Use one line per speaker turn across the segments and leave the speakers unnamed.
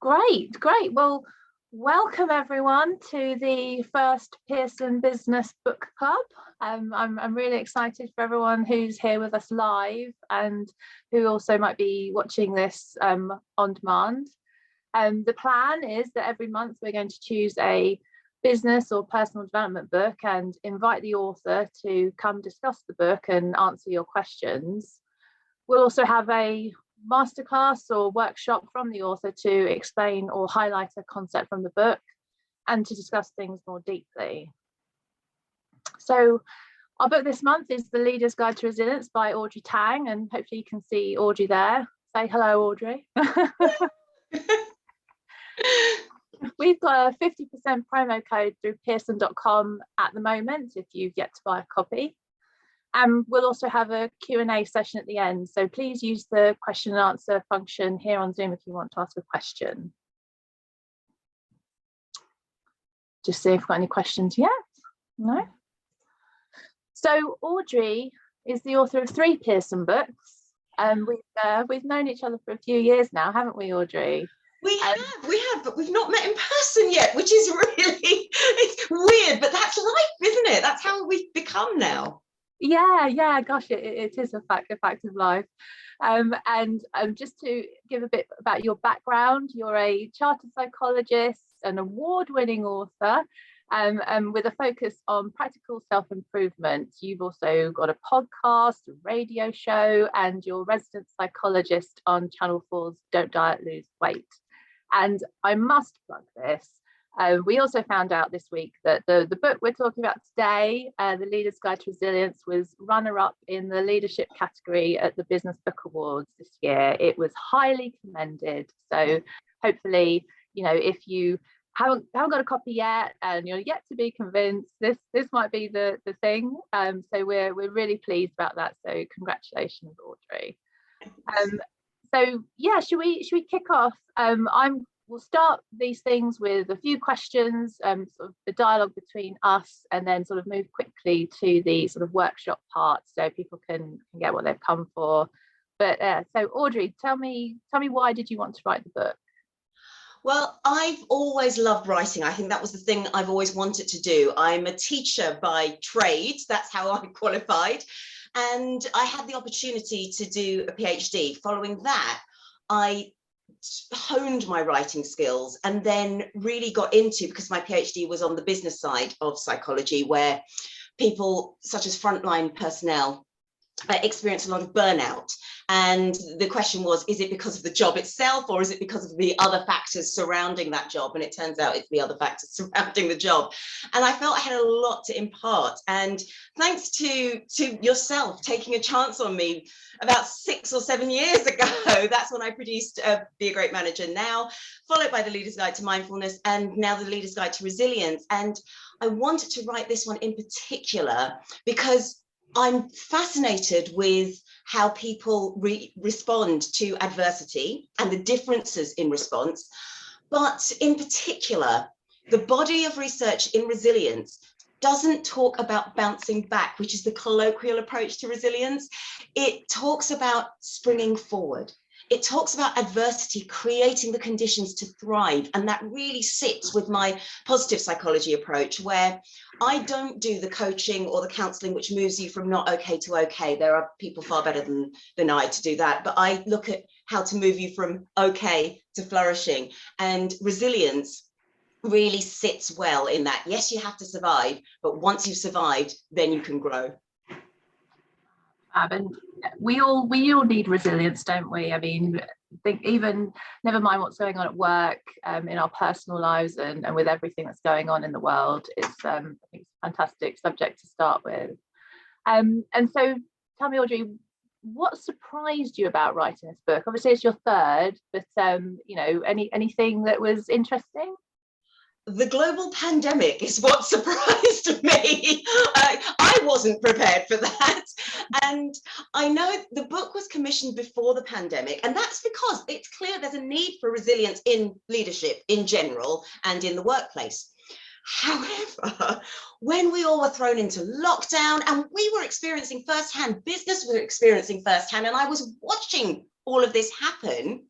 Great. Well, welcome everyone to the first Pearson Business Book Club. I'm really excited for everyone who's here with us live and who also might be watching this on demand. The plan is that every month we're going to choose a business or personal development book and invite the author to come discuss the book and answer your questions. We'll also have a masterclass or workshop from the author to explain or highlight a concept from the book and to discuss things more deeply. So our book this month is The Leader's Guide to Resilience by Audrey Tang, and hopefully you can see Audrey there. Say hello, Audrey. We've got a 50% promo code through pearson.com at the moment if you've yet to buy a copy. And we'll also have a Q&A session at the end. So please use the question and answer function here on Zoom if you want to ask a question. Just see if we've got any questions yet. No? So Audrey is the author of 3 Pearson books. We've known each other for a few years now, haven't we, Audrey?
We have, but we've not met in person yet, which is really, it's weird, but that's life, isn't it? That's how we've become now.
Yeah, gosh, it is a fact of life. And just to give a bit about your background, you're a chartered psychologist, an award-winning author, with a focus on practical self-improvement. You've also got a podcast, a radio show, and you're resident psychologist on Channel 4's Don't Diet, Lose Weight. And I must plug this. We also found out this week that the book we're talking about today, The Leader's Guide to Resilience, was runner-up in the leadership category at the Business Book Awards this year. It was highly commended. So hopefully, if you haven't got a copy yet and you're yet to be convinced, this might be the thing. So we're really pleased about that. So congratulations, Audrey. So yeah, should we kick off? We'll start these things with a few questions, sort of the dialogue between us, and then sort of move quickly to the sort of workshop part so people can get what they've come for. But so Audrey, tell me why did you want to write the book?
Well, I've always loved writing. I think that was the thing I've always wanted to do. I'm a teacher by trade. That's how I qualified. And I had the opportunity to do a PhD. Following that, I honed my writing skills and then really got into, because my PhD was on the business side of psychology, where people such as frontline personnel experience a lot of burnout. And the question was, is it because of the job itself, or is it because of the other factors surrounding that job? And it turns out it's the other factors surrounding the job. And I felt I had a lot to impart. And thanks to yourself taking a chance on me about 6 or 7 years ago, that's when I produced Be a Great Manager Now, followed by The Leader's Guide to Mindfulness, and now The Leader's Guide to Resilience. And I wanted to write this one in particular because I'm fascinated with how people respond to adversity and the differences in response. But in particular, the body of research in resilience doesn't talk about bouncing back, which is the colloquial approach to resilience. It talks about springing forward. It talks about adversity creating the conditions to thrive. And that really sits with my positive psychology approach, where I don't do the coaching or the counseling which moves you from not okay to okay. There are people far better than I to do that. But I look at how to move you from okay to flourishing. And resilience really sits well in that. Yes, you have to survive, but once you've survived, then you can grow.
And we all need resilience, don't we? I mean, even never mind what's going on at work, in our personal lives and with everything that's going on in the world. It's I think it's a fantastic subject to start with. And so tell me, Audrey, what surprised you about writing this book? Obviously it's your third, but anything that was interesting?
The global pandemic is what surprised me. I wasn't prepared for that. And I know the book was commissioned before the pandemic, and that's because it's clear there's a need for resilience in leadership in general and in the workplace. However, when we all were thrown into lockdown and we were experiencing firsthand, business were experiencing firsthand, and I was watching all of this happen,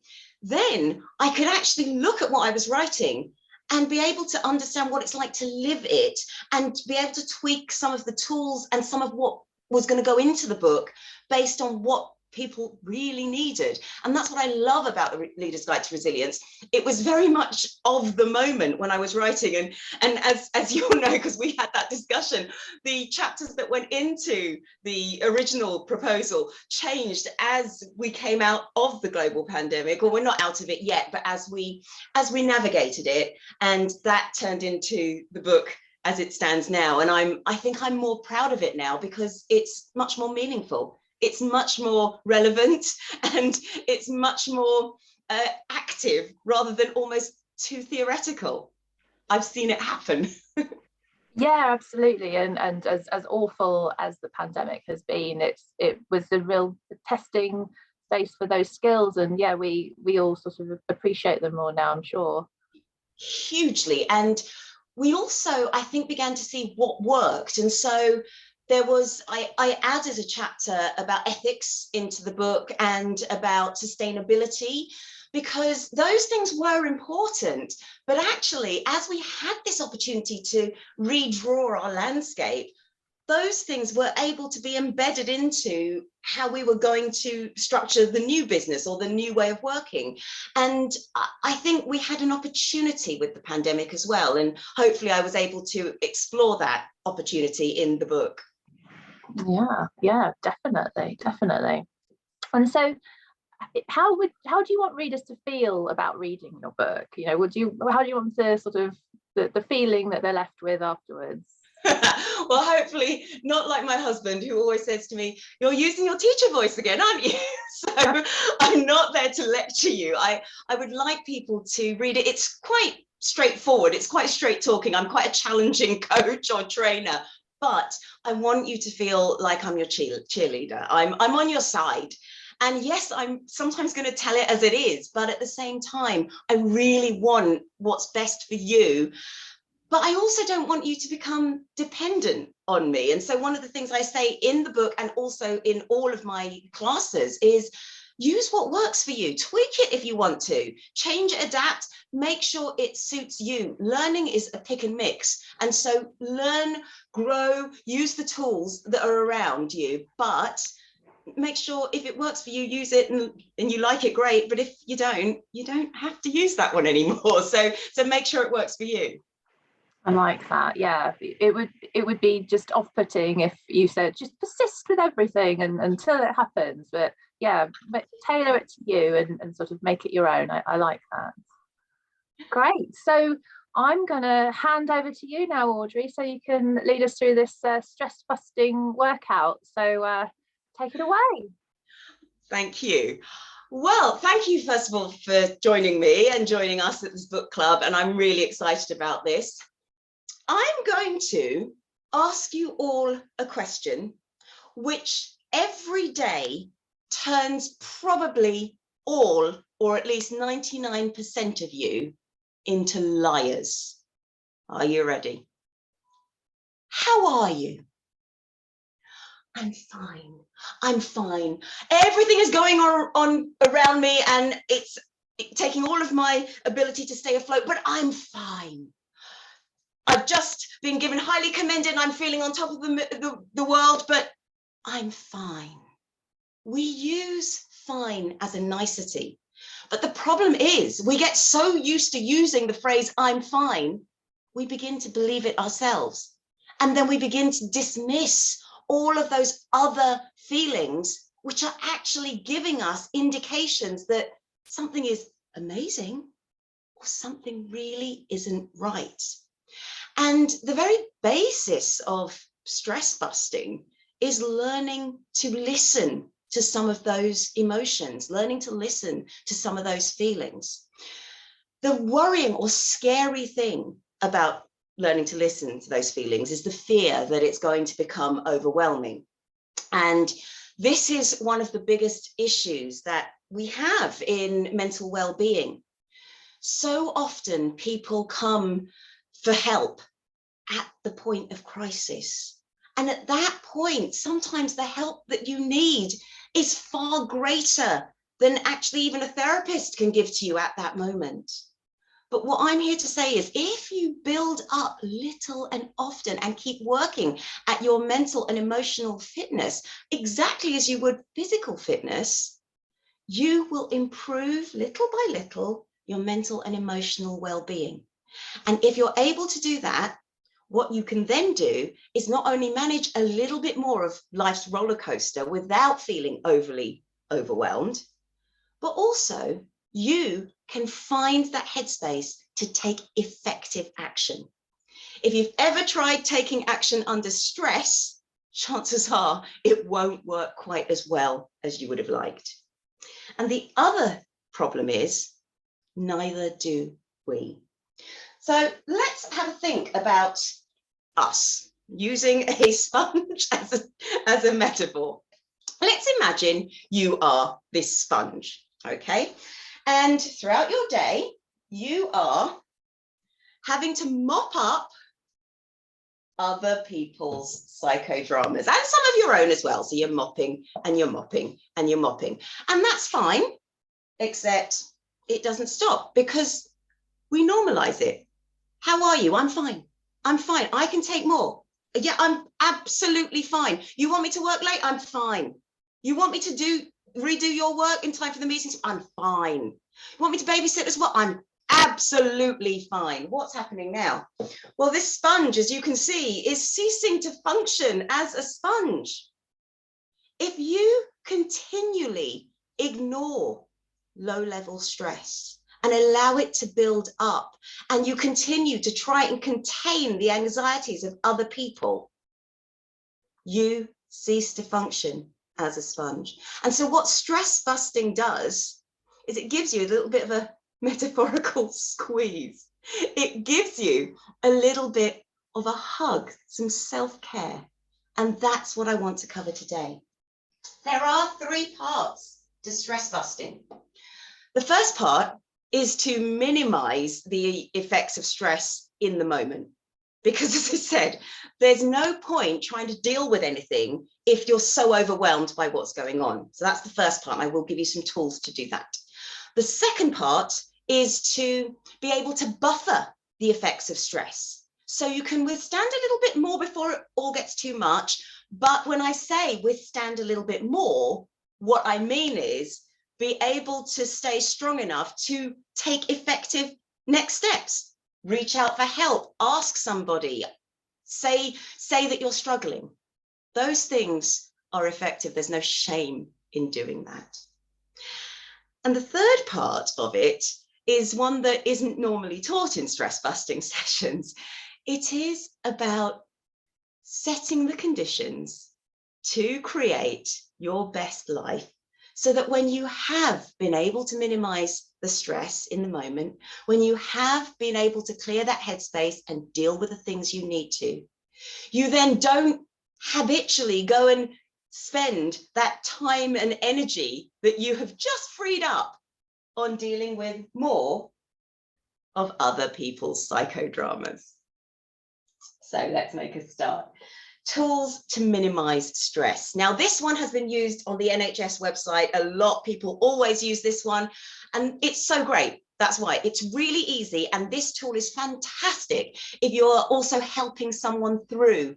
then I could actually look at what I was writing and be able to understand what it's like to live it, and be able to tweak some of the tools and some of what was going to go into the book based on what people really needed. And that's what I love about the Leader's Guide to Resilience. It was very much of the moment when I was writing, and as you'll know, because we had that discussion, the chapters that went into the original proposal changed as we came out of the global pandemic. Or we're not out of it yet, but as we navigated it, and that turned into the book as it stands now. And I think I'm more proud of it now because it's much more meaningful. It's much more relevant, and it's much more active rather than almost too theoretical. I've seen it happen.
Yeah, absolutely. And as awful as the pandemic has been, it was a real testing space for those skills. And yeah, we all sort of appreciate them more now, I'm sure.
Hugely. And we also, I think, began to see what worked. And so I added a chapter about ethics into the book and about sustainability, because those things were important. But actually, as we had this opportunity to redraw our landscape, those things were able to be embedded into how we were going to structure the new business or the new way of working. And I think we had an opportunity with the pandemic as well. And hopefully I was able to explore that opportunity in the book.
Yeah, definitely. And so how do you want readers to feel about reading your book? You know, how do you want to sort of the feeling that they're left with afterwards?
Well, hopefully not like my husband, who always says to me, "You're using your teacher voice again, aren't you?" So I'm not there to lecture you. I would like people to read it. It's quite straightforward. It's quite straight talking. I'm quite a challenging coach or trainer, but I want you to feel like I'm your cheerleader. I'm on your side. And yes, I'm sometimes going to tell it as it is, but at the same time, I really want what's best for you. But I also don't want you to become dependent on me. And so one of the things I say in the book and also in all of my classes is use what works for you. Tweak it if you want to. Change it, adapt, make sure it suits you. Learning is a pick and mix. And so learn, grow, use the tools that are around you. But make sure if it works for you, use it, and you like it, great. But if you don't have to use that one anymore. So make sure it works for you.
I like that. Yeah, it would be just off-putting if you said just persist with everything and until it happens. But yeah, tailor it to you and sort of make it your own. I like that. Great. So I'm going to hand over to you now, Audrey, so you can lead us through this stress-busting workout. So take it away.
Thank you. Well, thank you, first of all, for joining me and joining us at this book club. And I'm really excited about this. I'm going to ask you all a question, which every day turns probably all, or at least 99% of you, into liars. Are you ready? How are you? I'm fine. I'm fine. Everything is going on around me and it's taking all of my ability to stay afloat, but I'm fine. I've just been given highly commended and I'm feeling on top of the world, but I'm fine. We use fine as a nicety. But the problem is we get so used to using the phrase I'm fine, we begin to believe it ourselves. And then we begin to dismiss all of those other feelings, which are actually giving us indications that something is amazing or something really isn't right. And the very basis of stress busting is learning to listen to some of those emotions, learning to listen to some of those feelings. The worrying or scary thing about learning to listen to those feelings is the fear that it's going to become overwhelming. And this is one of the biggest issues that we have in mental well-being. So often people come for help at the point of crisis. And at that point, sometimes the help that you need is far greater than actually even a therapist can give to you at that moment. But what I'm here to say is, if you build up little and often and keep working at your mental and emotional fitness, exactly as you would physical fitness, you will improve little by little your mental and emotional well-being. And if you're able to do that, what you can then do is not only manage a little bit more of life's roller coaster without feeling overly overwhelmed, but also you can find that headspace to take effective action. If you've ever tried taking action under stress, chances are it won't work quite as well as you would have liked. And the other problem is, neither do we. So let's have a think about us, using a sponge as a metaphor. Let's imagine you are this sponge, okay? And throughout your day, you are having to mop up other people's psychodramas and some of your own as well. So you're mopping and you're mopping and you're mopping. And that's fine, except it doesn't stop because we normalize it. How are you? I'm fine. I'm fine. I can take more. Yeah, I'm absolutely fine. You want me to work late? I'm fine. You want me to redo your work in time for the meetings? I'm fine. You want me to babysit as well? I'm absolutely fine. What's happening now? Well, this sponge, as you can see, is ceasing to function as a sponge. If you continually ignore low-level stress and allow it to build up, and you continue to try and contain the anxieties of other people, you cease to function as a sponge. And so what stress busting does is it gives you a little bit of a metaphorical squeeze. It gives you a little bit of a hug, some self-care. And that's what I want to cover today. There are 3 parts to stress busting. The first part is to minimize the effects of stress in the moment. Because as I said, there's no point trying to deal with anything if you're so overwhelmed by what's going on. So that's the first part. I will give you some tools to do that. The second part is to be able to buffer the effects of stress. So you can withstand a little bit more before it all gets too much. But when I say withstand a little bit more, what I mean is be able to stay strong enough to take effective next steps. Reach out for help, ask somebody, say that you're struggling. Those things are effective. There's no shame in doing that. And the third part of it is one that isn't normally taught in stress busting sessions. It is about setting the conditions to create your best life, so that when you have been able to minimize the stress in the moment, when you have been able to clear that headspace and deal with the things you need to, you then don't habitually go and spend that time and energy that you have just freed up on dealing with more of other people's psychodramas. So let's make a start. Tools to minimize stress. Now, this one has been used on the NHS website a lot. People always use this one, and it's so great. That's why it's really easy. And this tool is fantastic if you're also helping someone through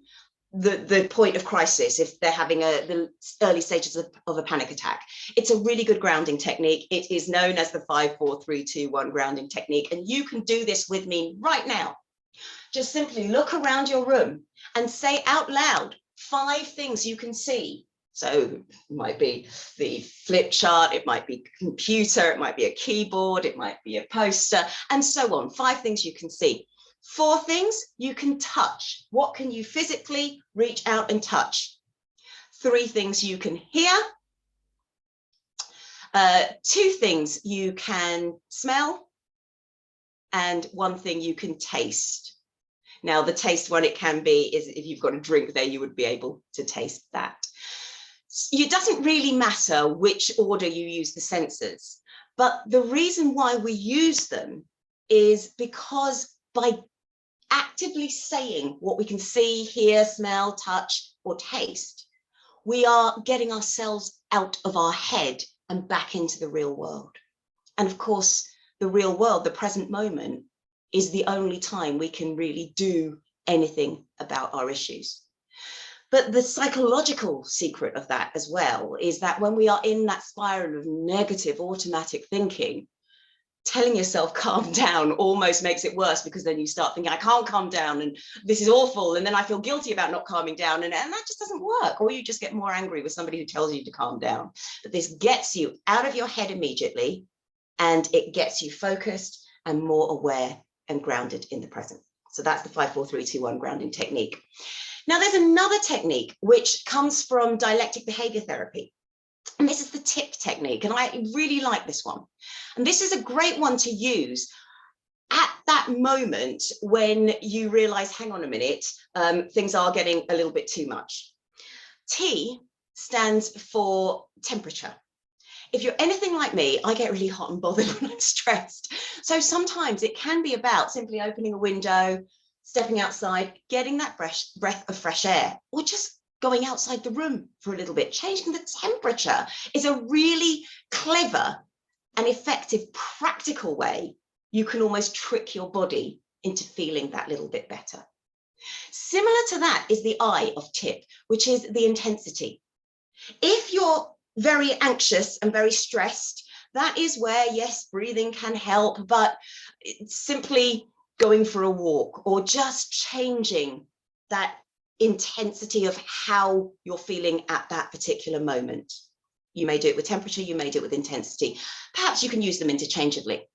the point of crisis, if they're having the early stages of a panic attack. It's a really good grounding technique. It is known as the 5, 4, 3, 2, 1 grounding technique. And you can do this with me right now. Just simply look around your room and say out loud 5 things you can see. So it might be the flip chart, it might be a computer, it might be a keyboard, it might be a poster, and so on. 5 things you can see. 4 things you can touch. What can you physically reach out and touch? 3 things you can hear. 2 things you can smell. And 1 thing you can taste. Now, the taste one, it can be, is if you've got a drink there, you would be able to taste that. It doesn't really matter which order you use the senses, but the reason why we use them is because by actively saying what we can see, hear, smell, touch, or taste, we are getting ourselves out of our head and back into the real world. And of course, the real world, the present moment, is the only time we can really do anything about our issues. But the psychological secret of that as well is that when we are in that spiral of negative automatic thinking, telling yourself calm down almost makes it worse, because then you start thinking, I can't calm down and this is awful, and then I feel guilty about not calming down, and that just doesn't work. Or you just get more angry with somebody who tells you to calm down. But this gets you out of your head immediately, and it gets you focused and more aware and grounded in the present. So that's the 5, 4, 3, 2, 1 grounding technique. Now there's another technique which comes from dialectic behavior therapy. And this is the TIP technique, and I really like this one. And this is a great one to use at that moment when you realize, hang on a minute, things are getting a little bit too much. T stands for temperature. If you're anything like me, I get really hot and bothered when I'm stressed. So sometimes it can be about simply opening a window, stepping outside, getting that fresh breath of fresh air, or just going outside the room for a little bit. Changing the temperature is a really clever and effective, practical way you can almost trick your body into feeling that little bit better. Similar to that is the I of TIP, which is the intensity. If you're very anxious and very stressed, that is where, yes, breathing can help, but it's simply going for a walk or just changing that intensity of how you're feeling at that particular moment. You may do it with temperature, you may do it with intensity. Perhaps you can use them interchangeably.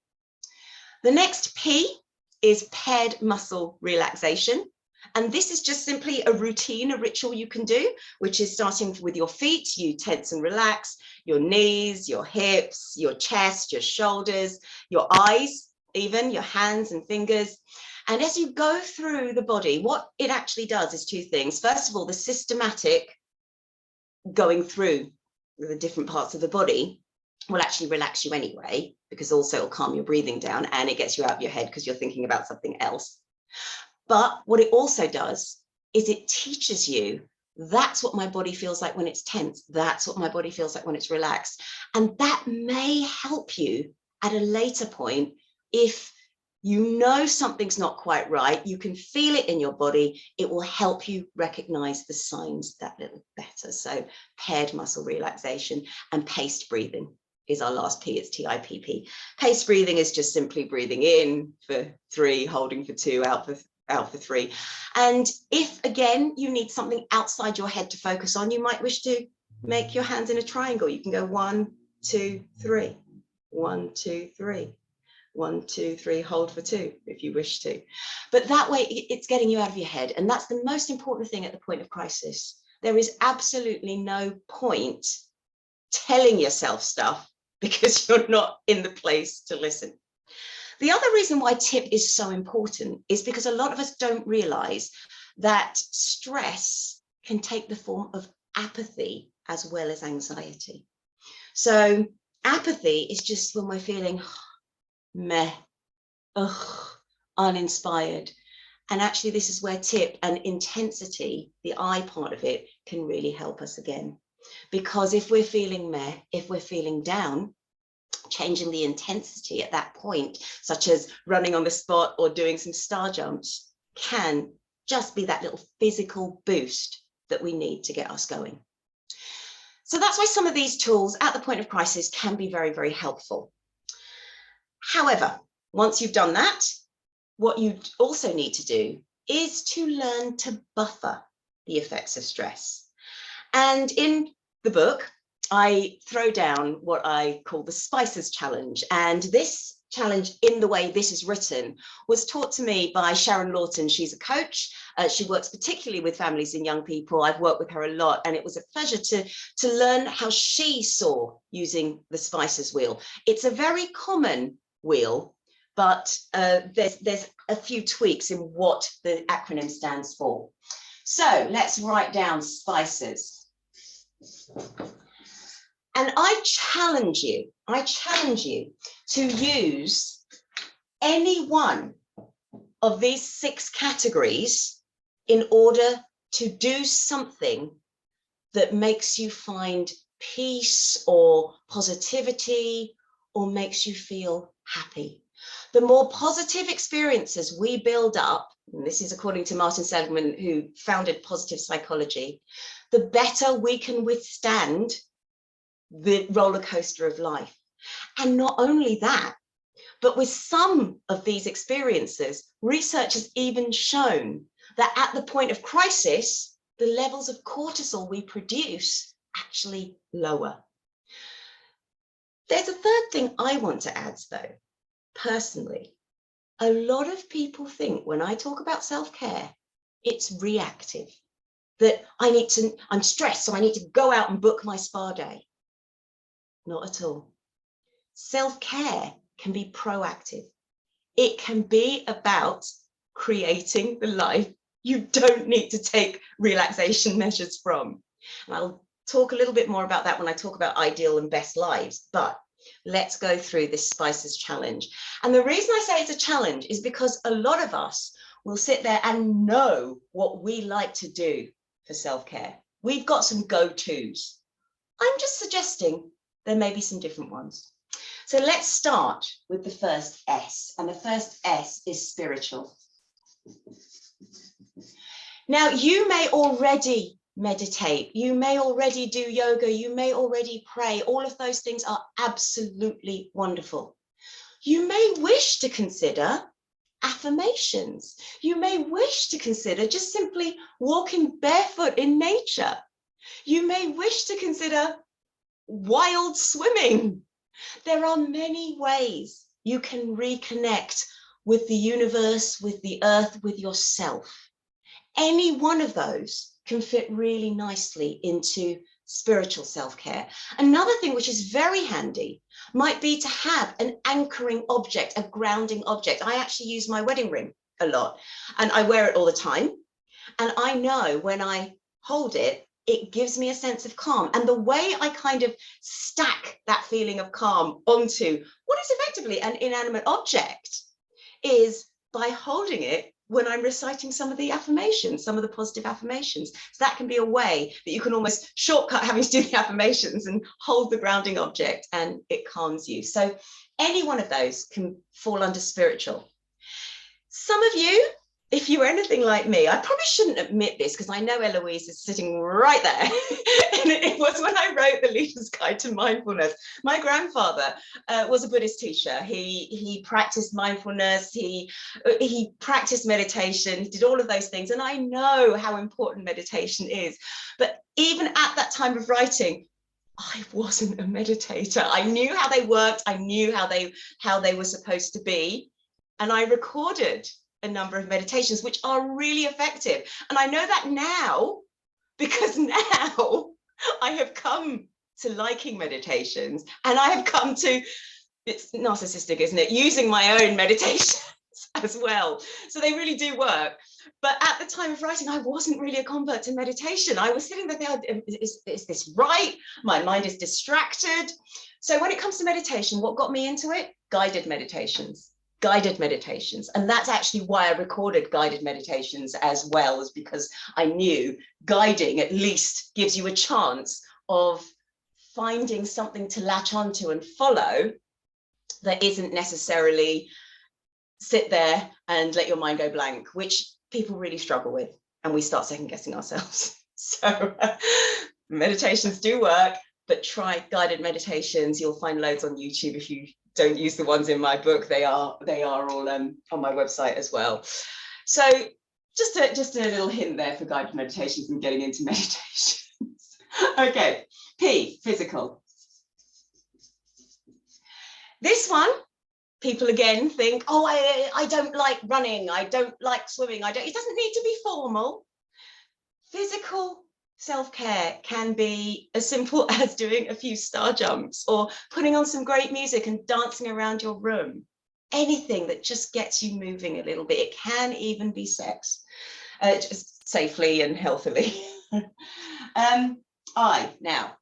The next P is paired muscle relaxation. And this is just simply a routine, a ritual you can do, which is starting with your feet. You tense and relax your knees, your hips, your chest, your shoulders, your eyes, even your hands and fingers. And as you go through the body, what it actually does is two things. First of all, the systematic going through the different parts of the body will actually relax you anyway, because also it'll calm your breathing down and it gets you out of your head because you're thinking about something else. But what it also does is it teaches you, that's what my body feels like when it's tense. That's what my body feels like when it's relaxed. And that may help you at a later point. If you know something's not quite right, you can feel it in your body, it will help you recognize the signs that little better. So paired muscle relaxation and paced breathing is our last P. It's TIPP. Paced breathing is just simply breathing in for 3, holding for 2, out for 3. And if again you need something outside your head to focus on, you might wish to make your hands in a triangle. You can go 1, 2, 3, 1, 2, 3, 1, 2, 3, hold for 2 if you wish to. But that way it's getting you out of your head, and that's the most important thing at the point of crisis. There is absolutely no point telling yourself stuff because you're not in the place to listen. The other reason why TIP is so important is because a lot of us don't realize that stress can take the form of apathy as well as anxiety. So apathy is just when we're feeling meh, uninspired. And actually this is where TIP and intensity, the I part of it, can really help us again. Because if we're feeling meh, if we're feeling down, changing the intensity at that point, such as running on the spot or doing some star jumps, can just be that little physical boost that we need to get us going. So that's why some of these tools at the point of crisis can be very, very helpful. However, once you've done that, what you also need to do is to learn to buffer the effects of stress. And in the book, I throw down what I call the Spices Challenge. And this challenge, in the way this is written, was taught to me by Sharon Lawton. She's a coach. She works particularly with families and young people. I've worked with her a lot, and it was a pleasure to learn how she saw using the Spices wheel. It's a very common wheel, but there's a few tweaks in what the acronym stands for. So let's write down spices. And I challenge you to use any one of these 6 categories in order to do something that makes you find peace or positivity or makes you feel happy. The more positive experiences we build up, and this is according to Martin Seligman, who founded positive psychology, the better we can withstand the roller coaster of life. And not only that, but with some of these experiences, research has even shown that at the point of crisis, the levels of cortisol we produce actually lower. There's a third thing I want to add, though. Personally, a lot of people think when I talk about self-care, it's reactive, that I'm stressed, so I need to go out and book my spa day. Not at all. Self-care can be proactive. It can be about creating the life you don't need to take relaxation measures from. And I'll talk a little bit more about that when I talk about ideal and best lives, but let's go through this Spices challenge. And the reason I say it's a challenge is because a lot of us will sit there and know what we like to do for self-care. We've got some go-tos. I'm just suggesting there may be some different ones. So let's start with the first S, and the first S is spiritual. Now, you may already meditate, you may already do yoga, you may already pray. All of those things are absolutely wonderful. You may wish to consider affirmations. You may wish to consider just simply walking barefoot in nature. You may wish to consider wild swimming. There are many ways you can reconnect with the universe, with the earth, with yourself. Any one of those can fit really nicely into spiritual self-care. Another thing which is very handy might be to have an anchoring object, a grounding object. I actually use my wedding ring a lot and I wear it all the time. And I know when I hold it, it gives me a sense of calm. And the way I kind of stack that feeling of calm onto what is effectively an inanimate object is by holding it when I'm reciting some of the affirmations, some of the positive affirmations. So that can be a way that you can almost shortcut having to do the affirmations and hold the grounding object, and it calms you. So any one of those can fall under spiritual. Some of you, if you were anything like me, I probably shouldn't admit this because I know Eloise is sitting right there. And it was when I wrote The Leader's Guide to Mindfulness. My grandfather was a Buddhist teacher. He practiced mindfulness, he practiced meditation, he did all of those things. And I know how important meditation is. But even at that time of writing, I wasn't a meditator. I knew how they worked. I knew how they were supposed to be. And I recorded a number of meditations which are really effective. And I know that now because now I have come to liking meditations, and I have come to, it's narcissistic, isn't it, using my own meditations as well. So they really do work. But at the time of writing, I wasn't really a convert to meditation. I was sitting there thinking, is this right? My mind is distracted. So when it comes to meditation, what got me into it? Guided meditations. And that's actually why I recorded guided meditations as well, is because I knew guiding at least gives you a chance of finding something to latch onto and follow that isn't necessarily sit there and let your mind go blank, which people really struggle with, and we start second guessing ourselves. So meditations do work, but try guided meditations. You'll find loads on YouTube. If you don't use the ones in my book, they are all on my website as well. So just a little hint there for guided meditations and getting into meditations. Okay, P, physical. This one, people again think, oh, I don't like running, I don't like swimming, it doesn't need to be formal. Physical self-care can be as simple as doing a few star jumps or putting on some great music and dancing around your room. Anything that just gets you moving a little bit. It can even be sex, just safely and healthily. Now,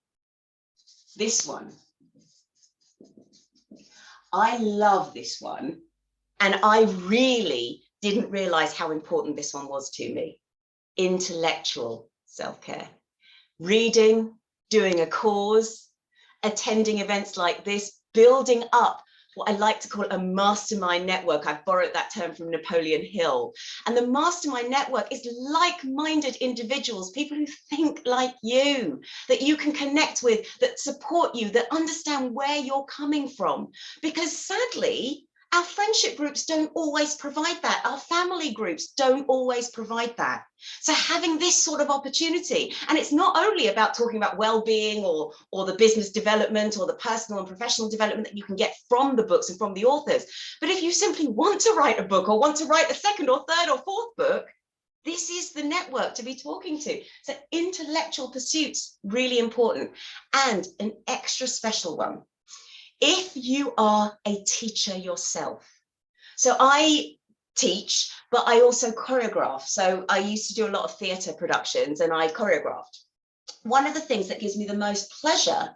this one. I love this one, and I really didn't realize how important this one was to me. Intellectual self-care. Reading, doing a cause, attending events like this, building up what I like to call a mastermind network. I've borrowed that term from Napoleon Hill. And the mastermind network is like-minded individuals, people who think like you, that you can connect with, that support you, that understand where you're coming from. Because sadly, our friendship groups don't always provide that. Our family groups don't always provide that. So having this sort of opportunity, and it's not only about talking about well-being or the business development or the personal and professional development that you can get from the books and from the authors, but if you simply want to write a book or want to write a second or third or fourth book, this is the network to be talking to. So intellectual pursuits, really important, and an extra special one. If you are a teacher yourself, so I teach, but I also choreograph. So I used to do a lot of theatre productions and I choreographed. One of the things that gives me the most pleasure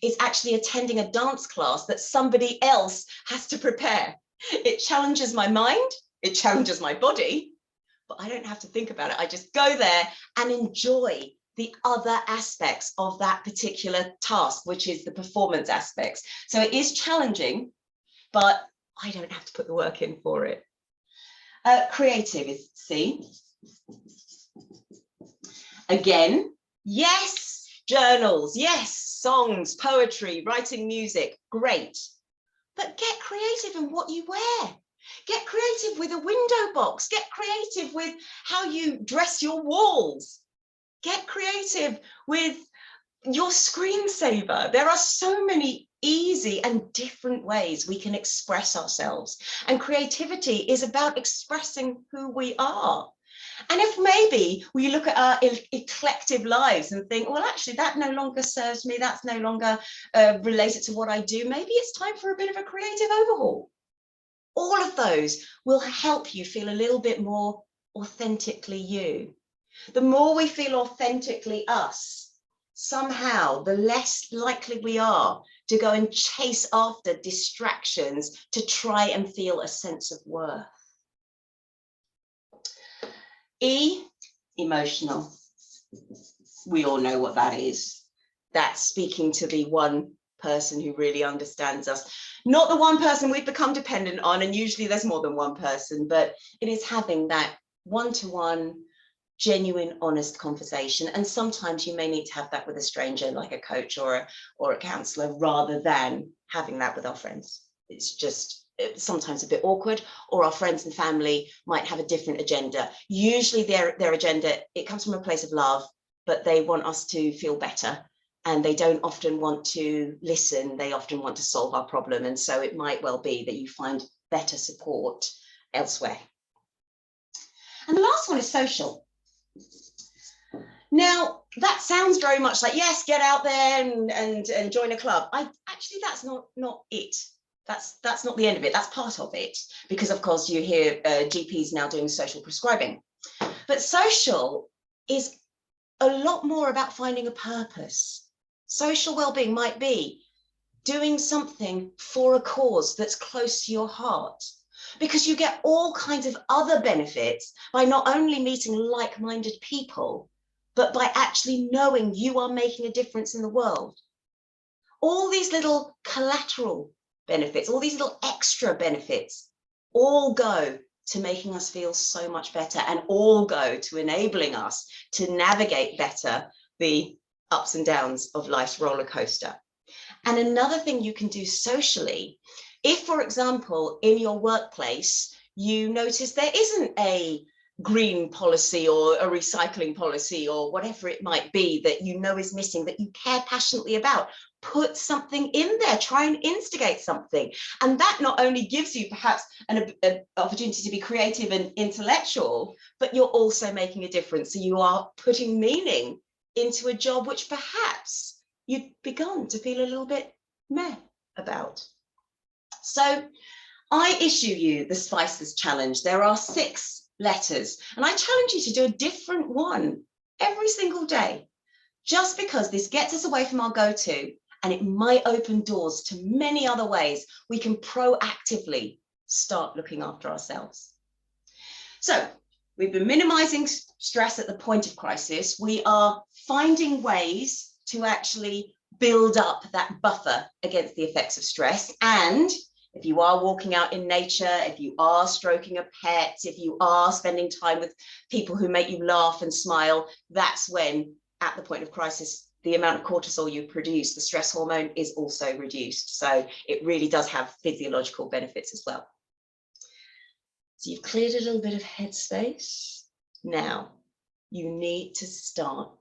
is actually attending a dance class that somebody else has to prepare. It challenges my mind, it challenges my body, but I don't have to think about it. I just go there and enjoy the other aspects of that particular task, which is the performance aspects. So it is challenging, but I don't have to put the work in for it. Creativity. Again, yes, journals, yes, songs, poetry, writing music, great. But get creative in what you wear. Get creative with a window box. Get creative with how you dress your walls. Get creative with your screensaver. There are so many easy and different ways we can express ourselves. And creativity is about expressing who we are. And if maybe we look at our eclectic lives and think, well, actually, that no longer serves me, that's no longer related to what I do, maybe it's time for a bit of a creative overhaul. All of those will help you feel a little bit more authentically you. The more we feel authentically us, somehow the less likely we are to go and chase after distractions to try and feel a sense of worth. E, emotional. We all know what that is. That's speaking to the one person who really understands us. Not the one person we've become dependent on, and usually there's more than one person, but it is having that one-to-one, genuine, honest conversation. And sometimes you may need to have that with a stranger, like a coach or a counselor, rather than having that with our friends. It's just sometimes a bit awkward, or our friends and family might have a different agenda. Usually their agenda, it comes from a place of love, but they want us to feel better. And they don't often want to listen. They often want to solve our problem. And so it might well be that you find better support elsewhere. And the last one is social. Now, that sounds very much like, yes, get out there and join a club. Actually, that's not it. That's not the end of it. That's part of it, because of course you hear GPs now doing social prescribing. But social is a lot more about finding a purpose. Social well-being might be doing something for a cause that's close to your heart, because you get all kinds of other benefits by not only meeting like-minded people, but by actually knowing you are making a difference in the world. All these little collateral benefits, all these little extra benefits, all go to making us feel so much better, and all go to enabling us to navigate better the ups and downs of life's roller coaster. And another thing you can do socially, if, for example, in your workplace, you notice there isn't a green policy or a recycling policy or whatever it might be that you know is missing, that you care passionately about, put something in there, try and instigate something. And that not only gives you perhaps an opportunity to be creative and intellectual, but you're also making a difference. So you are putting meaning into a job which perhaps you've begun to feel a little bit meh about. So I issue you the Spices Challenge. There are 6 letters, and I challenge you to do a different one every single day, just because this gets us away from our go-to, and it might open doors to many other ways we can proactively start looking after ourselves. So we've been minimizing stress at the point of crisis. We are finding ways to actually build up that buffer against the effects of stress. And if you are walking out in nature, if you are stroking a pet, if you are spending time with people who make you laugh and smile, that's when, at the point of crisis, the amount of cortisol you produce, the stress hormone, is also reduced. So it really does have physiological benefits as well. So you've cleared a little bit of headspace. Now you need to start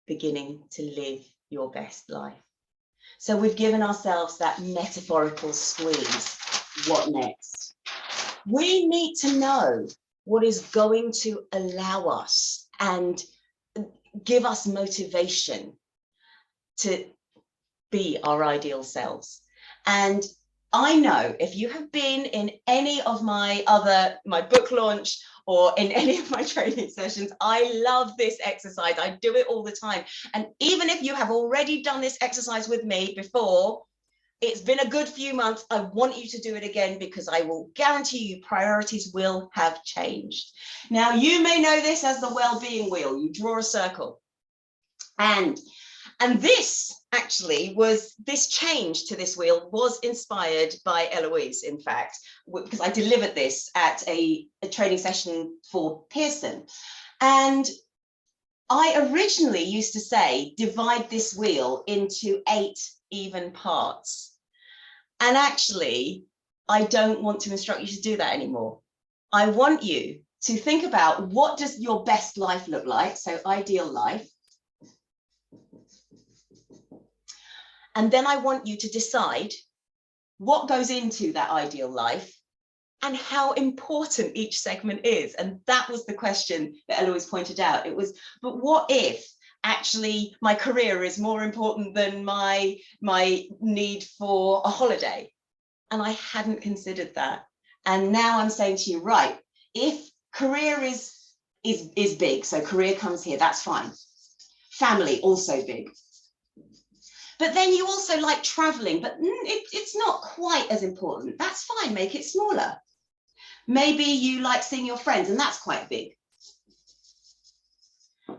beginning to live your best life. So we've given ourselves that metaphorical squeeze. What next? We need to know what is going to allow us and give us motivation to be our ideal selves. And I know if you have been in any of my book launch or in any of my training sessions, I love this exercise. I do it all the time. And even if you have already done this exercise with me before, it's been a good few months, I want you to do it again, because I will guarantee you priorities will have changed. Now, you may know this as the well-being wheel. You draw a circle. And this actually this change to this wheel was inspired by Eloise, in fact, because I delivered this at a training session for Pearson. And I originally used to say, divide this wheel into 8 even parts. And actually, I don't want to instruct you to do that anymore. I want you to think about, what does your best life look like? So ideal life. And then I want you to decide what goes into that ideal life and how important each segment is. And that was the question that Eloise pointed out. It was, but what if actually my career is more important than my need for a holiday? And I hadn't considered that. And now I'm saying to you, right, if career is big, so career comes here, that's fine. Family, also big. But then you also like traveling, but it's not quite as important. That's fine, make it smaller. Maybe you like seeing your friends, and that's quite big.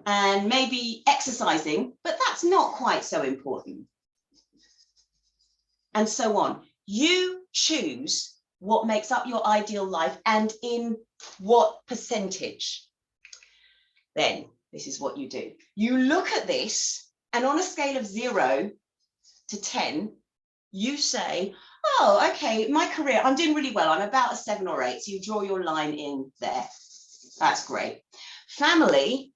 And maybe exercising, but that's not quite so important. And so on. You choose what makes up your ideal life and in what percentage. Then this is what you do. You look at this, and on a scale of 0 to 10, you say, oh, okay, my career, I'm doing really well. I'm about a 7 or 8. So you draw your line in there. That's great. Family,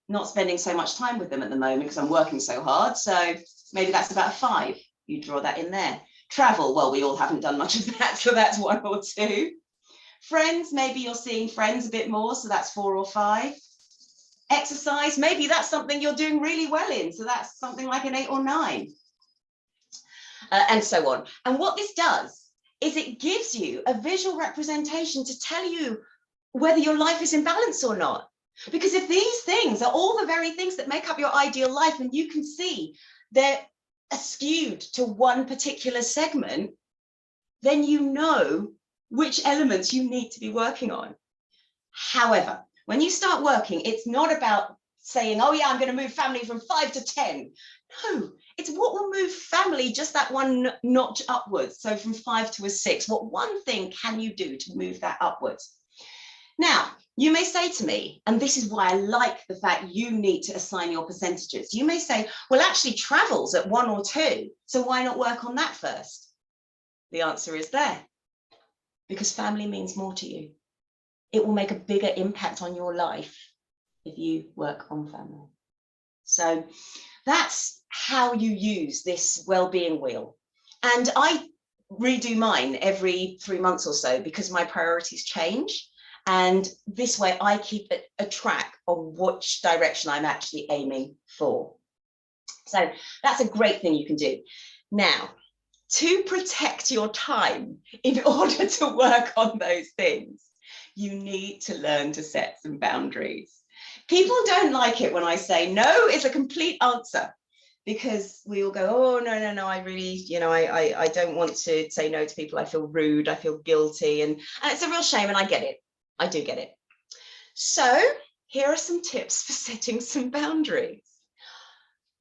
not spending so much time with them at the moment because I'm working so hard. So maybe that's about a 5. You draw that in there. Travel, well, we all haven't done much of that. So that's 1 or 2. Friends, maybe you're seeing friends a bit more. So that's 4 or 5. Exercise, maybe that's something you're doing really well in. So that's something like an 8 or 9. And so on. And what this does is it gives you a visual representation to tell you whether your life is in balance or not. Because if these things are all the very things that make up your ideal life, and you can see they're skewed to one particular segment, then you know which elements you need to be working on. However, when you start working, it's not about saying, oh yeah, I'm going to move family from 5 to 10. No, it's what will move family just that one notch upwards. So from 5 to a 6, what one thing can you do to move that upwards? Now, you may say to me, and this is why I like the fact you need to assign your percentages. You may say, well, actually travel's at 1 or 2. So why not work on that first? The answer is there. Because family means more to you. It will make a bigger impact on your life if you work on family. So that's how you use this well-being wheel. And I redo mine every 3 months or so because my priorities change. And this way I keep a track of which direction I'm actually aiming for. So that's a great thing you can do. Now, to protect your time in order to work on those things, you need to learn to set some boundaries. People don't like it when I say no is a complete answer, because we all go, oh, no, I really, I don't want to say no to people. I feel rude, I feel guilty, and it's a real shame, and I get it. I do get it. So here are some tips for setting some boundaries.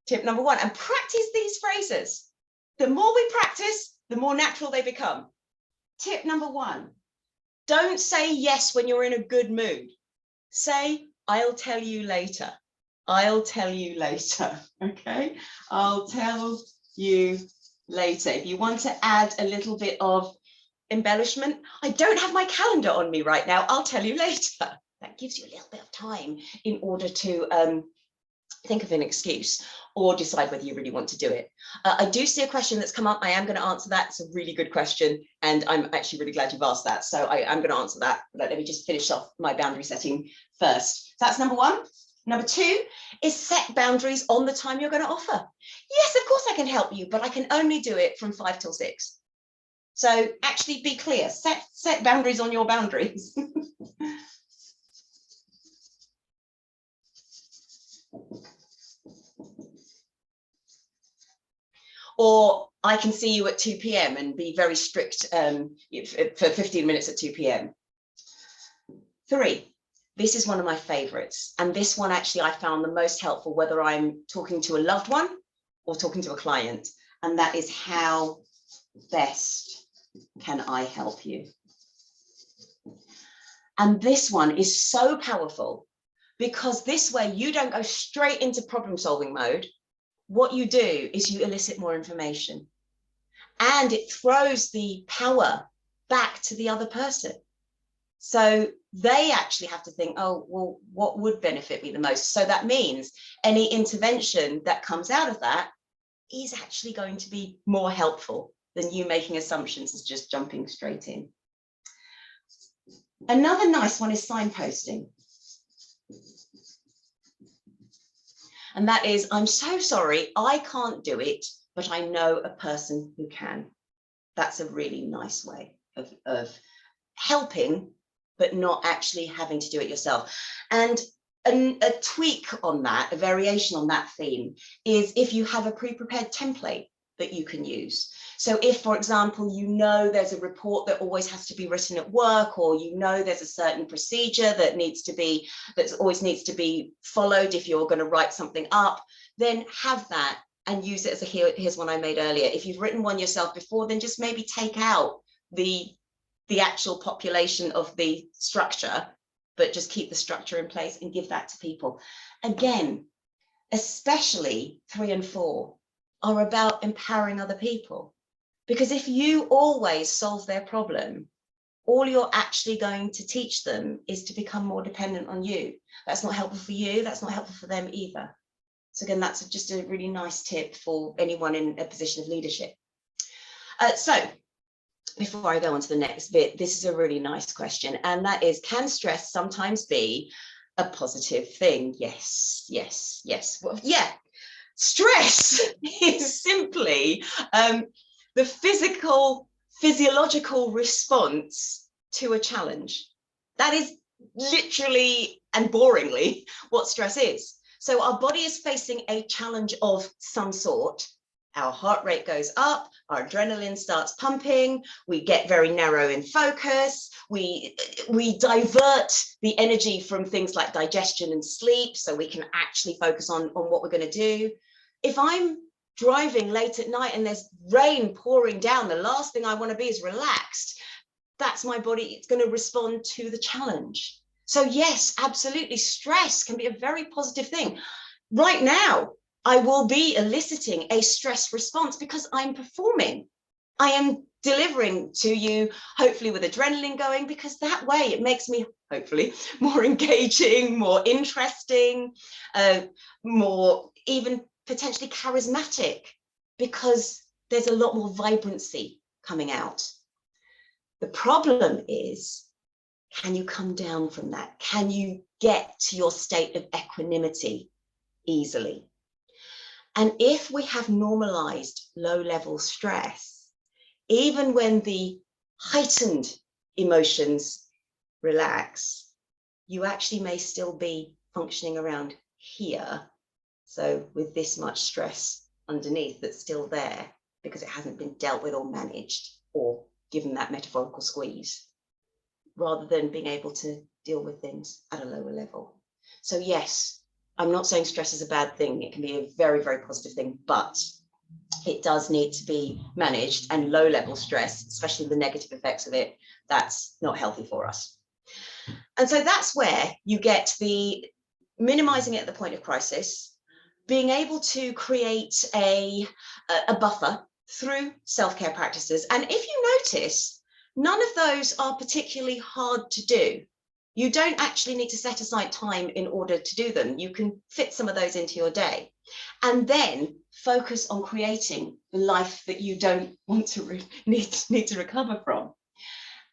Tip number one, and practice these phrases. The more we practice, the more natural they become. Tip number one, don't say yes when you're in a good mood. Say, I'll tell you later. I'll tell you later, okay? I'll tell you later. If you want to add a little bit of embellishment, I don't have my calendar on me right now. I'll tell you later. That gives you a little bit of time in order to think of an excuse or decide whether you really want to do it. I do see a question that's come up. I am going to answer that. It's a really good question, and I'm actually really glad you've asked that. So I'm going to answer that. But let me just finish off my boundary setting first. So that's number one. Number two is set boundaries on the time you're going to offer. Yes, of course I can help you, but I can only do it from 5 till 6. So actually be clear, set boundaries on your boundaries. Or I can see you at 2 p.m. and be very strict for 15 minutes at 2 p.m. 3, this is one of my favorites. And this one actually I found the most helpful, whether I'm talking to a loved one or talking to a client. And that is, how best can I help you? And this one is so powerful because this way you don't go straight into problem solving mode. What you do is you elicit more information, and it throws the power back to the other person. So they actually have to think, oh, well, what would benefit me the most? So that means any intervention that comes out of that is actually going to be more helpful than you making assumptions and just jumping straight in. Another nice one is signposting. And that is, I'm so sorry, I can't do it, but I know a person who can. That's a really nice way of helping, but not actually having to do it yourself. And a tweak on that, a variation on that theme, is if you have a pre-prepared template that you can use. So if, for example, you know there's a report that always has to be written at work, or you know there's a certain procedure that always needs to be followed if you're going to write something up, then have that and use it as here's one I made earlier. If you've written one yourself before, then just maybe take out the actual population of the structure, but just keep the structure in place and give that to people. Again, especially 3 and 4 are about empowering other people. Because if you always solve their problem, all you're actually going to teach them is to become more dependent on you. That's not helpful for you. That's not helpful for them either. So again, that's just a really nice tip for anyone in a position of leadership. So before I go on to the next bit, this is a really nice question. And that is, can stress sometimes be a positive thing? Yes, yes, yes. Well, yeah, stress is simply the physiological response to a challenge. That is literally and boringly what stress is. So our body is facing a challenge of some sort. Our heart rate goes up, our adrenaline starts pumping, we get very narrow in focus, we divert the energy from things like digestion and sleep so we can actually focus on what we're going to do. If I'm driving late at night and there's rain pouring down, the last thing I want to be is relaxed. That's my body. It's going to respond to the challenge. So yes, absolutely, stress can be a very positive thing. Right now, I will be eliciting a stress response because I'm performing. I am delivering to you, hopefully with adrenaline going, because that way it makes me hopefully more engaging, more interesting, more even potentially charismatic, because there's a lot more vibrancy coming out. The problem is, can you come down from that? Can you get to your state of equanimity easily? And if we have normalized low-level stress, even when the heightened emotions relax, you actually may still be functioning around here. So with this much stress underneath that's still there because it hasn't been dealt with or managed or given that metaphorical squeeze, rather than being able to deal with things at a lower level. So yes, I'm not saying stress is a bad thing. It can be a very, very positive thing, but it does need to be managed, and low level stress, especially the negative effects of it, that's not healthy for us. And so that's where you get the minimizing it at the point of crisis, being able to create a buffer through self-care practices. And if you notice, none of those are particularly hard to do. You don't actually need to set aside time in order to do them. You can fit some of those into your day, and then focus on creating the life that you don't want to need to recover from.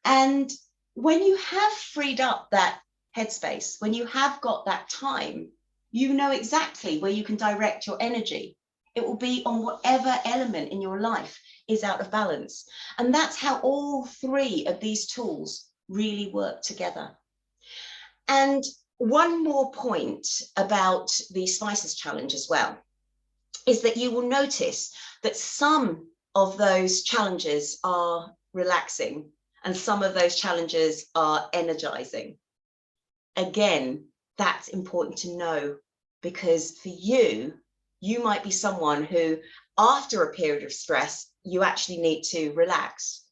And when you have freed up that headspace, when you have got that time, you know exactly where you can direct your energy. It will be on whatever element in your life is out of balance. And that's how all three of these tools really work together. And one more point about the Spices Challenge as well, is that you will notice that some of those challenges are relaxing and some of those challenges are energizing. Again, that's important to know, because for you, you might be someone who, after a period of stress, you actually need to relax.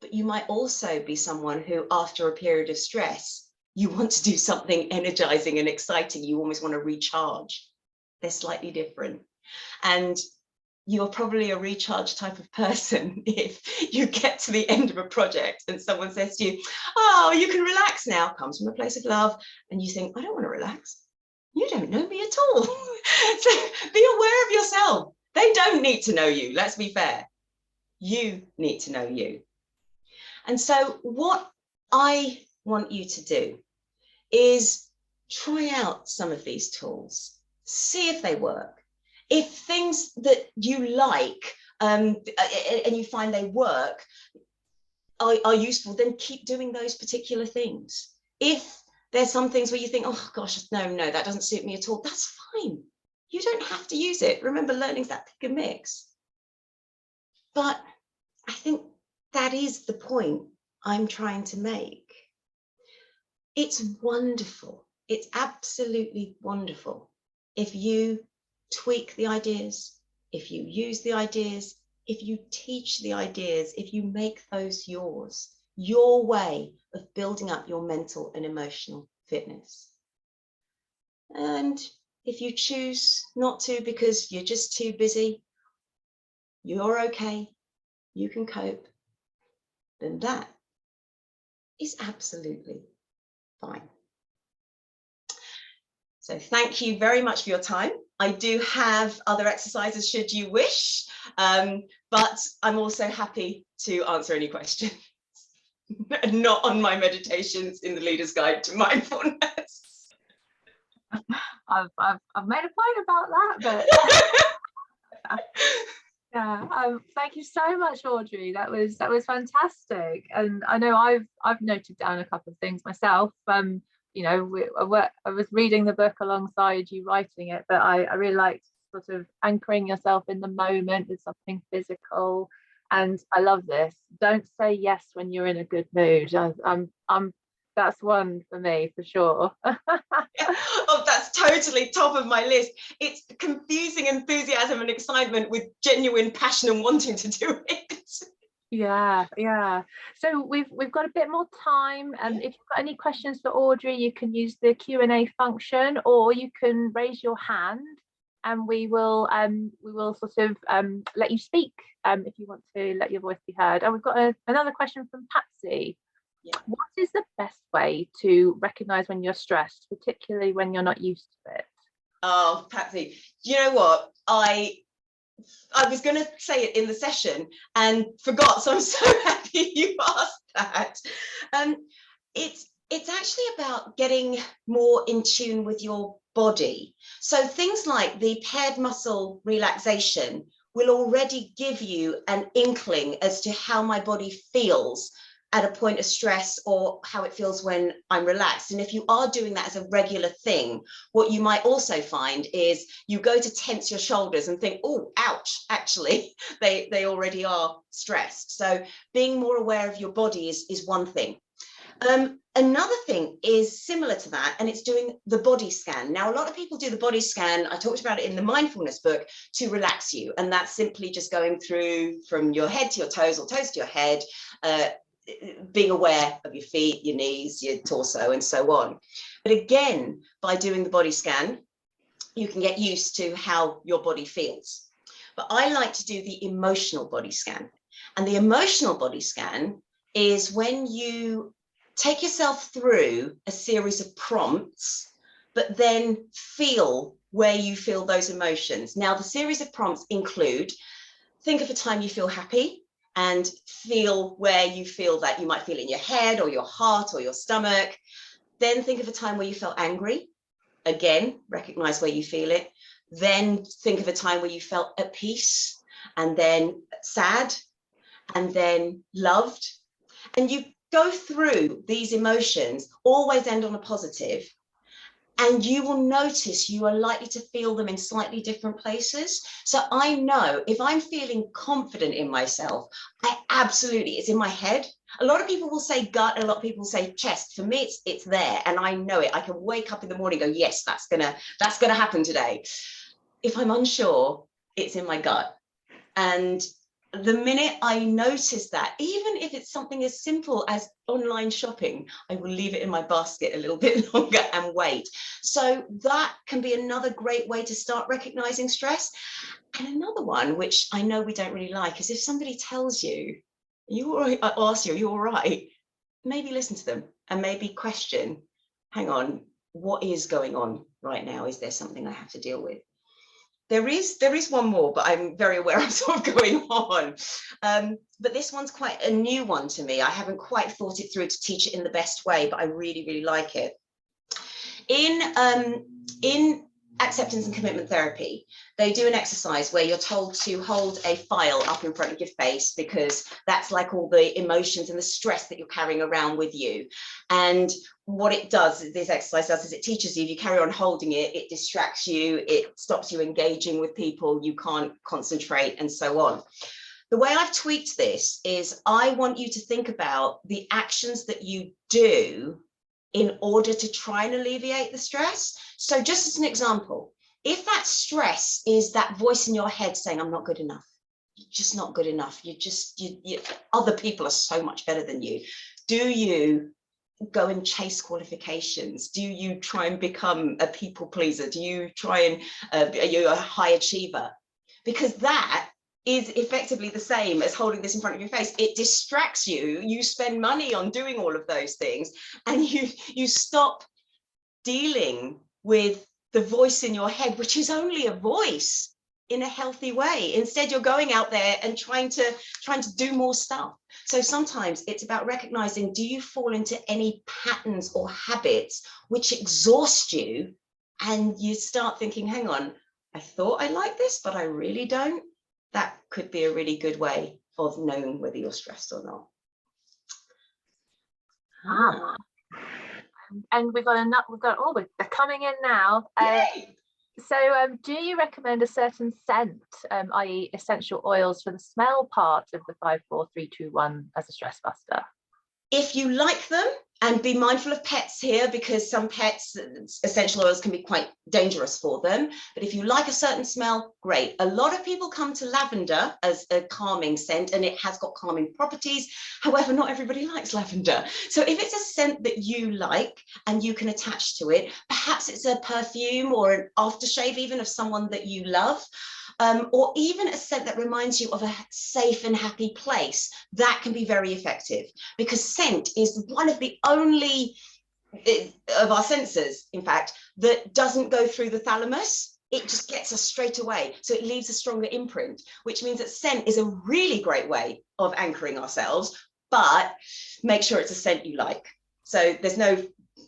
But you might also be someone who, after a period of stress, you want to do something energizing and exciting. You almost want to recharge. They're slightly different. And you're probably a recharge type of person if you get to the end of a project and someone says to you, oh, you can relax now, comes from a place of love, and you think, I don't want to relax. You don't know me at all. So be aware of yourself. They don't need to know you, let's be fair. You need to know you. And so what I want you to do is try out some of these tools, see if they work. If things that you like and you find they work are useful, then keep doing those particular things. If there's some things where you think, oh gosh, no, that doesn't suit me at all, that's fine. You don't have to use it. Remember, learning's that pick and mix. But I think that is the point I'm trying to make. It's wonderful. It's absolutely wonderful if you tweak the ideas, if you use the ideas, if you teach the ideas, if you make those yours, your way of building up your mental and emotional fitness. And if you choose not to because you're just too busy, you're okay, you can cope, then that is absolutely fine. So thank you very much for your time. I do have other exercises should you wish, but I'm also happy to answer any questions. Not on my meditations in the Leader's Guide to Mindfulness.
I've made a point about that, but yeah. Thank you so much, Audrey. That was fantastic, and I know I've noted down a couple of things myself. You know, I was reading the book alongside you writing it, but I really liked sort of anchoring yourself in the moment with something physical. And I love this. Don't say yes when you're in a good mood. That's one for me for sure.
Oh, that's totally top of my list. It's confusing enthusiasm and excitement with genuine passion and wanting to do it.
Yeah. So we've got a bit more time, and if you've got any questions for Audrey, you can use the Q&A function, or you can raise your hand, and we will sort of let you speak if you want to let your voice be heard. And we've got another question from Patsy.
Yeah.
What is the best way to recognize when you're stressed, particularly when you're not used to it?
Oh, Patsy, you know what? I was going to say it in the session and forgot, so I'm so happy you asked that. It's actually about getting more in tune with your body. So things like the paired muscle relaxation will already give you an inkling as to how my body feels at a point of stress, or how it feels when I'm relaxed. And if you are doing that as a regular thing, what you might also find is you go to tense your shoulders and think, oh, ouch, actually, they already are stressed. So being more aware of your body is one thing. Another thing is similar to that, and it's doing the body scan. Now, a lot of people do the body scan. I talked about it in the mindfulness book, to relax you. And that's simply just going through from your head to your toes, or toes to your head, being aware of your feet, your knees, your torso, and so on. But again, by doing the body scan, you can get used to how your body feels. But I like to do the emotional body scan. And the emotional body scan is when you take yourself through a series of prompts, but then feel where you feel those emotions. Now, the series of prompts include, think of a time you feel happy and feel where you feel that. You might feel it in your head or your heart or your stomach. Then think of a time where you felt angry. Again, recognize where you feel it. Then think of a time where you felt at peace, and then sad, and then loved. And you go through these emotions, always end on a positive, and you will notice you are likely to feel them in slightly different places. So I know if I'm feeling confident in myself, it's in my head. A lot of people will say gut, and a lot of people say chest. For me, it's there, and I know it. I can wake up in the morning and go, yes, that's gonna happen today. If I'm unsure, it's in my gut. And the minute I notice that, even if it's something as simple as online shopping, I will leave it in my basket a little bit longer and wait. So that can be another great way to start recognizing stress. And another one, which I know we don't really like, is if somebody tells you, you all right? I ask you, are you all right? Maybe listen to them and maybe question, hang on, what is going on right now? Is there something I have to deal with? There is one more, but I'm very aware of sort of going on. But this one's quite a new one to me. I haven't quite thought it through to teach it in the best way, but I really, really like it. In acceptance and commitment therapy, they do an exercise where you're told to hold a file up in front of your face, because that's like all the emotions and the stress that you're carrying around with you. And what it does, this exercise does, is it teaches you, if you carry on holding it, it distracts you, it stops you engaging with people, you can't concentrate, and so on. The way I've tweaked this is I want you to think about the actions that you do in order to try and alleviate the stress. So just as an example, if that stress is that voice in your head saying, I'm not good enough, you're just not good enough, other people are so much better than you, do you go and chase qualifications? Do you try and become a people pleaser? Do you try and are you a high achiever? Because that is effectively the same as holding this in front of your face. It distracts you. You spend money on doing all of those things, and you stop dealing with the voice in your head, which is only a voice, in a healthy way. Instead, you're going out there and trying to do more stuff. So sometimes it's about recognizing, do you fall into any patterns or habits which exhaust you, and you start thinking, hang on, I thought I liked this, but I really don't. That could be a really good way of knowing whether you're stressed or not.
And we've got they're coming in now. So do you recommend a certain scent, i.e. essential oils, for the smell part of the 5, 4, 3, 2, 1 as a stress buster?
If you like them, and be mindful of pets here, because some pets, essential oils can be quite dangerous for them. But if you like a certain smell, great. A lot of people come to lavender as a calming scent, and it has got calming properties. However, not everybody likes lavender. So if it's a scent that you like and you can attach to it, perhaps it's a perfume or an aftershave even of someone that you love. Or even a scent that reminds you of a safe and happy place, that can be very effective, because scent is one of the only of our senses, in fact, that doesn't go through the thalamus. It just gets us straight away. So it leaves a stronger imprint, which means that scent is a really great way of anchoring ourselves, but make sure it's a scent you like. So there's no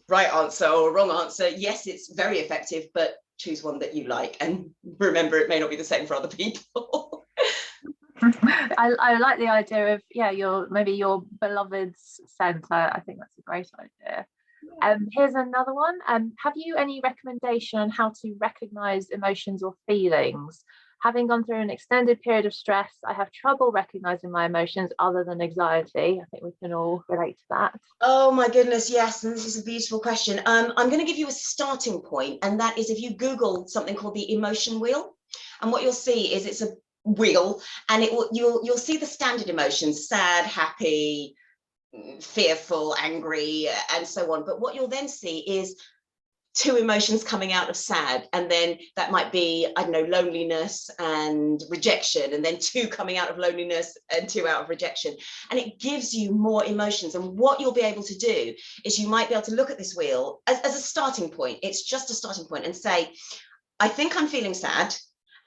right answer or wrong answer. Yes, it's very effective, but choose one that you like, and remember, it may not be the same for other people.
I like the idea of your beloved's scent. I think that's a great idea. Here's another one. Have you any recommendation on how to recognize emotions or feelings? having gone through an extended period of stress, I have trouble recognizing my emotions other than anxiety. I think we can all relate to that.
Oh my goodness, yes, and this is a beautiful question. I'm going to give you a starting point, and that is if you Google something called the emotion wheel, and what you'll see is it's a wheel, and you'll see the standard emotions: sad, happy, fearful, angry, and so on. But what you'll then see is two emotions coming out of sad, and then that might be, I don't know, loneliness and rejection, and then two coming out of loneliness and two out of rejection, and it gives you more emotions. And what you'll be able to do is you might be able to look at this wheel as a starting point. It's just a starting point, and say, I think I'm feeling sad,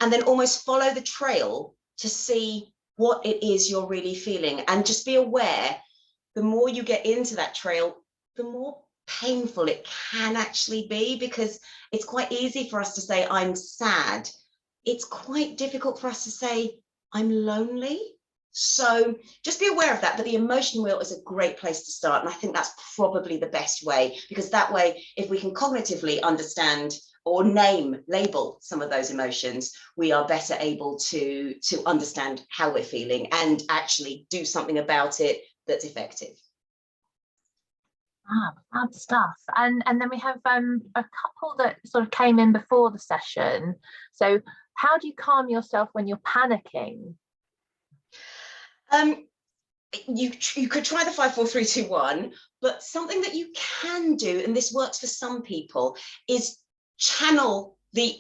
and then almost follow the trail to see what it is you're really feeling. And just be aware, the more you get into that trail, the more painful it can actually be, because it's quite easy for us to say I'm sad. It's quite difficult for us to say I'm lonely. So just be aware of that. But the emotion wheel is a great place to start, and I think that's probably the best way, because that way, if we can cognitively understand or label some of those emotions, we are better able to understand how we're feeling and actually do something about it that's effective.
Fab stuff. And then we have a couple that sort of came in before the session. So how do you calm yourself when you're panicking?
You could try the 5, 4, 3, 2, 1, but something that you can do, and this works for some people, is channel the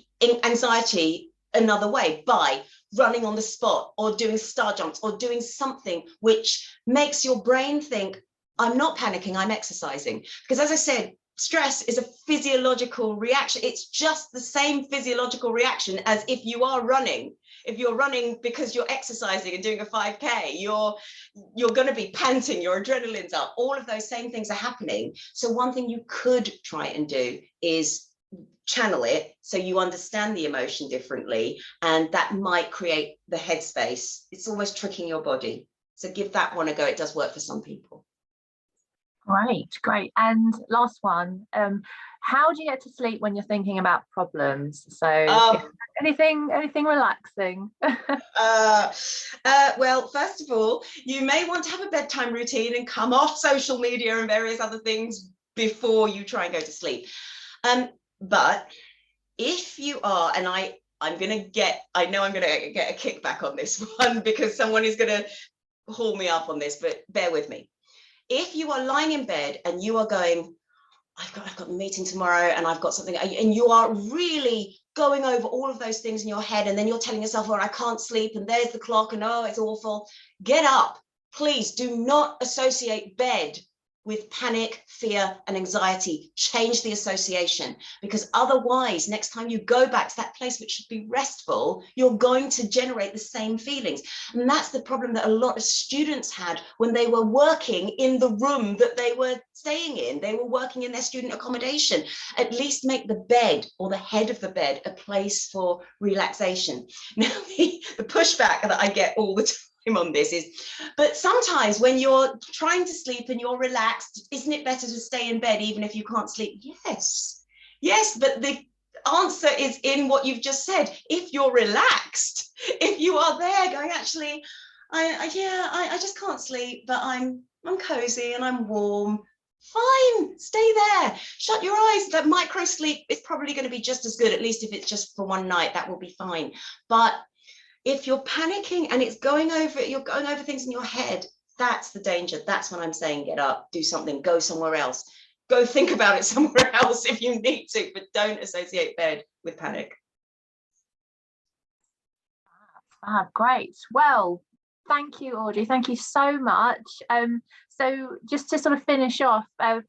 anxiety another way by running on the spot, or doing star jumps, or doing something which makes your brain think, I'm not panicking, I'm exercising. Because as I said, stress is a physiological reaction. It's just the same physiological reaction as if you are running. If you're running because you're exercising and doing a 5K, you're going to be panting, your adrenaline's up, all of those same things are happening. So one thing you could try and do is channel it so you understand the emotion differently, and that might create the headspace. It's almost tricking your body. So give that one a go. It does work for some people.
Great. And last one, how do you get to sleep when you're thinking about problems? So anything relaxing?
Well, first of all, you may want to have a bedtime routine and come off social media and various other things before you try and go to sleep. But if you are, and I know I'm going to get a kickback on this one, because someone is going to haul me up on this, but bear with me. If you are lying in bed and you are going, I've got a meeting tomorrow, and I've got something, and you are really going over all of those things in your head, and then you're telling yourself, oh, I can't sleep, and there's the clock, and oh, it's awful. Get up. Please do not associate bed with panic, fear, and anxiety. Change the association, because otherwise, next time you go back to that place which should be restful, you're going to generate the same feelings. And that's the problem that a lot of students had when they were working in the room that they were staying in. They were working in their student accommodation. At least make the bed, or the head of the bed, a place for relaxation. Now, the pushback that I get all the time on this is, but sometimes when you're trying to sleep and you're relaxed, isn't it better to stay in bed even if you can't sleep? Yes, but the answer is in what you've just said. If you're relaxed, if you are there going, actually, I just can't sleep, but I'm cozy and I'm warm, fine, stay there, shut your eyes. That micro sleep is probably going to be just as good, at least if it's just for one night, that will be fine. But if you're panicking and you're going over things in your head, that's the danger. That's when I'm saying get up, do something, go somewhere else. Go think about it somewhere else if you need to, but don't associate bed with panic.
Great. Well, thank you, Audrey. Thank you so much. So just to sort of finish off,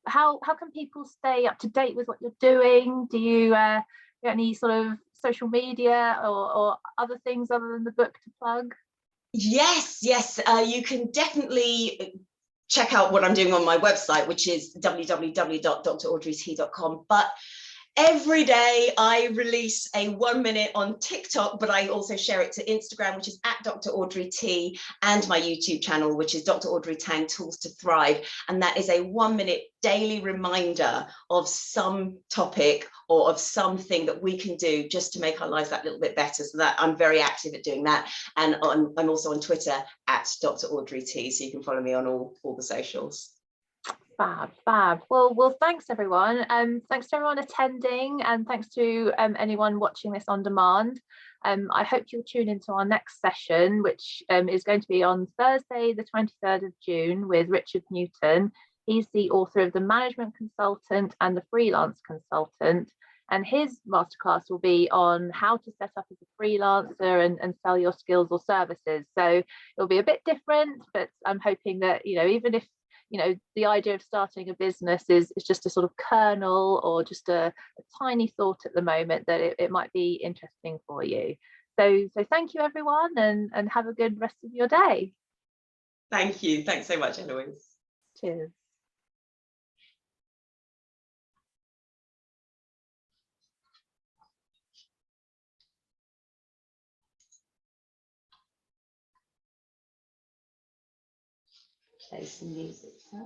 how can people stay up to date with what you're doing? Do you got any sort of social media or other things other than the book to plug?
Yes, you can definitely check out what I'm doing on my website, which is www.draudreyt.com. But Every day I release a 1 minute on TikTok, but I also share it to Instagram, which is at Dr. Audrey T, and my YouTube channel, which is Dr. Audrey Tang Tools to Thrive. And that is a 1 minute daily reminder of some topic or of something that we can do just to make our lives that little bit better. So that I'm very active at doing that. And I'm also on Twitter at Dr. Audrey T, so you can follow me on all the socials.
Fab. Well, thanks everyone. Thanks to everyone attending, and thanks to anyone watching this on demand. I hope you'll tune into our next session, which is going to be on Thursday, the 23rd of June, with Richard Newton. He's the author of The Management Consultant and The Freelance Consultant. And his masterclass will be on how to set up as a freelancer and sell your skills or services. So it'll be a bit different, but I'm hoping that, even if the idea of starting a business is just a sort of kernel or just a tiny thought at the moment, that it might be interesting for you. So thank you everyone, and have a good rest of your day.
Thank you. Thanks so much, Eloise.
Cheers.
Play some music. Huh?